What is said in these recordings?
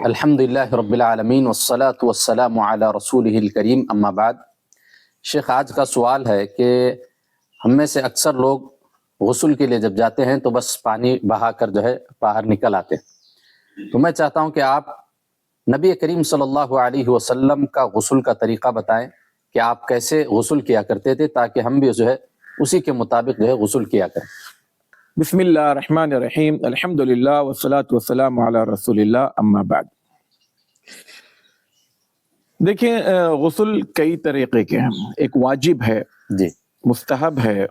الحمد للہ رب العالمین والصلاة والسلام علی رسولہ الکریم اما بعد۔ شیخ، آج کا سوال ہے کہ ہم میں سے اکثر لوگ غسل کے لیے جب جاتے ہیں تو بس پانی بہا کر باہر نکل آتے ہیں، تو میں چاہتا ہوں کہ آپ نبی کریم صلی اللہ علیہ وسلم کا غسل کا طریقہ بتائیں کہ آپ کیسے غسل کیا کرتے تھے، تاکہ ہم بھی اسی کے مطابق غسل کیا کریں۔ بسم اللہ الرحمن الرحیم، الحمدللہ والصلاة والسلام علی رسول اللہ اما بعد۔ دیکھیں، غسل کئی طریقے کے ہیں۔ ایک واجب ہے، جی، مستحب ہے،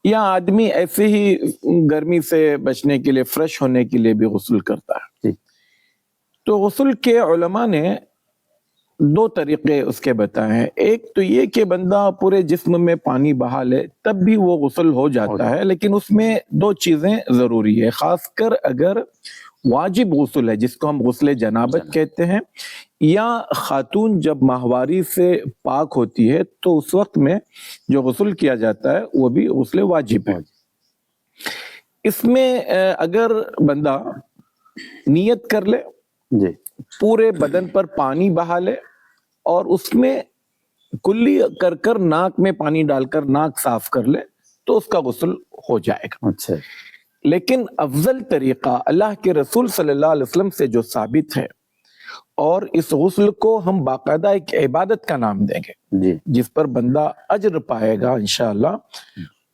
یا آدمی ایسے ہی گرمی سے بچنے کے لیے، فریش ہونے کے لیے بھی غسل کرتا ہے۔ جی، تو غسل کے علماء نے دو طریقے اس کے بتائے ہیں۔ ایک تو یہ کہ بندہ پورے جسم میں پانی بہا لے تب بھی وہ غسل ہو جاتا ہے، لیکن اس میں دو چیزیں ضروری ہے، خاص کر اگر واجب غسل ہے جس کو ہم غسل جنابت کہتے ہیں، یا خاتون جب ماہواری سے پاک ہوتی ہے تو اس وقت میں جو غسل کیا جاتا ہے وہ بھی غسل واجب ہے۔ اس میں اگر بندہ نیت کر لے، جی، پورے بدن پر پانی بہا لے اور اس میں کلی کر ناک میں پانی ڈال کر ناک صاف کر لے تو اس کا غسل ہو جائے گا۔ اچھا، لیکن افضل طریقہ اللہ کے رسول صلی اللہ علیہ وسلم سے جو ثابت ہے، اور اس غسل کو ہم باقاعدہ ایک عبادت کا نام دیں گے جی، جس پر بندہ اجر پائے گا انشاءاللہ،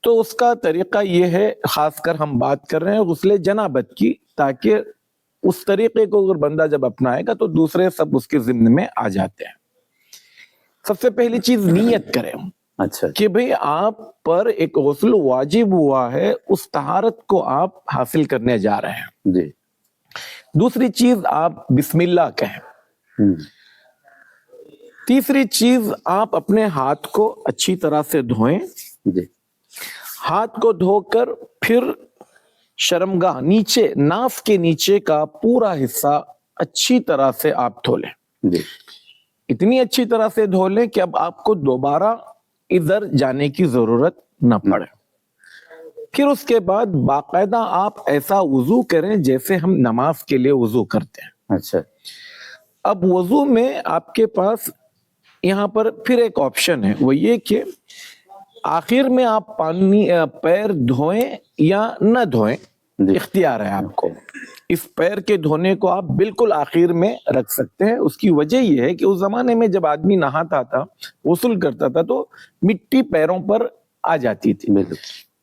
تو اس کا طریقہ یہ ہے، خاص کر ہم بات کر رہے ہیں غسل جنابت کی، تاکہ اس طریقے کو اگر بندہ جب اپنائے گا تو دوسرے سب اس کے ضمن میں آ جاتے ہیں۔ سب سے پہلی چیز نیت کریں اچھا، کہ بھئی آپ پر ایک غسل واجب ہوا ہے، اس طہارت کو آپ حاصل کرنے جا رہے ہیں۔ جی، دوسری چیز آپ بسم اللہ کہیں۔ تیسری چیز آپ اپنے ہاتھ کو اچھی طرح سے دھوئیں۔ جی، ہاتھ کو دھو کر پھر شرمگاہ نیچے، ناف کے نیچے کا پورا حصہ اچھی طرح سے آپ دھو لیں۔ جی، اتنی اچھی طرح سے دھو لیں کہ اب آپ کو دوبارہ ادھر جانے کی ضرورت نہ پڑے۔ پھر اس کے بعد باقاعدہ آپ ایسا وضو کریں جیسے ہم نماز کے لیے وضو کرتے ہیں۔ اچھا، اب وضو میں آپ کے پاس یہاں پر پھر ایک آپشن ہے، وہ یہ کہ آخر میں آپ پیر دھوئیں یا نہ دھوئیں، اختیار ہے آپ کو۔ اس پیر کے دھونے کو آپ بالکل آخر میں رکھ سکتے ہیں۔ اس کی وجہ یہ ہے کہ اس زمانے میں جب آدمی نہاتا تھا، غسل کرتا تھا، تو مٹی پیروں پر آ جاتی تھی،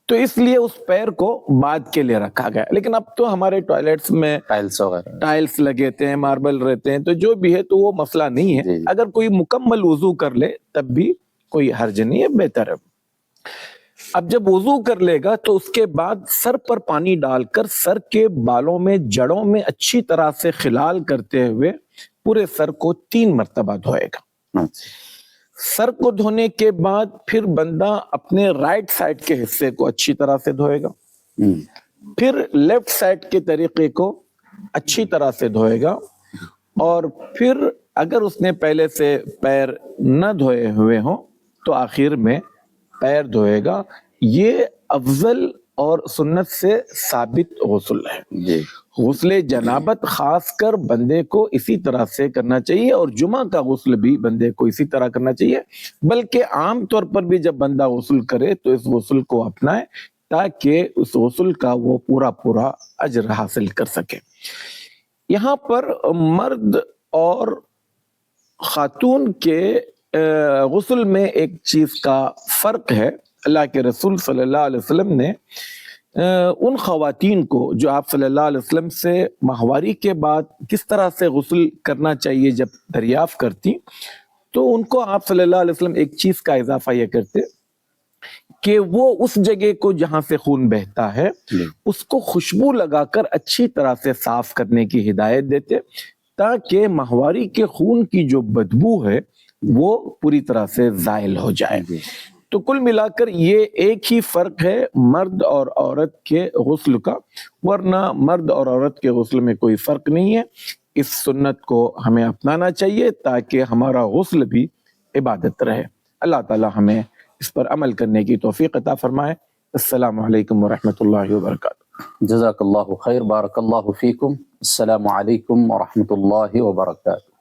تو اس لیے اس پیر کو بعد کے لیے رکھا گیا۔ لیکن اب تو ہمارے ٹوائلٹس میں ٹائلز لگے تھے ہیں، ماربل رہتے ہیں، تو جو بھی ہے تو وہ مسئلہ نہیں ہے۔ اگر کوئی مکمل وضو کر لے تب بھی کوئی حرج نہیں ہے، بہتر ہے۔ اب جب وضو کر لے گا تو اس کے بعد سر پر پانی ڈال کر سر کے بالوں میں، جڑوں میں اچھی طرح سے خلال کرتے ہوئے پورے سر کو 3 مرتبہ دھوئے گا۔ سر کو دھونے کے بعد پھر بندہ اپنے رائٹ سائڈ کے حصے کو اچھی طرح سے دھوئے گا، پھر لیفٹ سائڈ کے طریقے کو اچھی طرح سے دھوئے گا، اور پھر اگر اس نے پہلے سے پیر نہ دھوئے ہوئے ہوں تو آخر میں پیر دھوئے گا۔ یہ افضل اور سنت سے ثابت غسل ہے۔ غسل جنابت خاص کر بندے کو اسی طرح سے کرنا چاہیے، اور جمعہ کا غسل بھی بندے کو اسی طرح کرنا چاہیے، بلکہ عام طور پر بھی جب بندہ غسل کرے تو اس غسل کو اپنائے تاکہ اس غسل کا وہ پورا اجر حاصل کر سکے۔ یہاں پر مرد اور خاتون کے غسل میں ایک چیز کا فرق ہے۔ اللہ کے رسول صلی اللہ علیہ وسلم نے ان خواتین کو جو آپ صلی اللہ علیہ وسلم سے ماہواری کے بعد کس طرح سے غسل کرنا چاہیے جب دریافت کرتی، تو ان کو آپ صلی اللہ علیہ وسلم ایک چیز کا اضافہ یہ کرتے کہ وہ اس جگہ کو جہاں سے خون بہتا ہے اس کو خوشبو لگا کر اچھی طرح سے صاف کرنے کی ہدایت دیتے، تاکہ ماہواری کے خون کی جو بدبو ہے وہ پوری طرح سے زائل ہو جائے۔ تو کل ملا کر یہ ایک ہی فرق ہے مرد اور عورت کے غسل کا، ورنہ مرد اور عورت کے غسل میں کوئی فرق نہیں ہے۔ اس سنت کو ہمیں اپنانا چاہیے تاکہ ہمارا غسل بھی عبادت رہے۔ اللہ تعالی ہمیں اس پر عمل کرنے کی توفیق عطا فرمائے۔ السلام علیکم ورحمۃ اللہ وبرکاتہ۔ جزاک اللہ خیر، بارک اللہ فیکم، السلام علیکم ورحمۃ اللہ وبرکاتہ.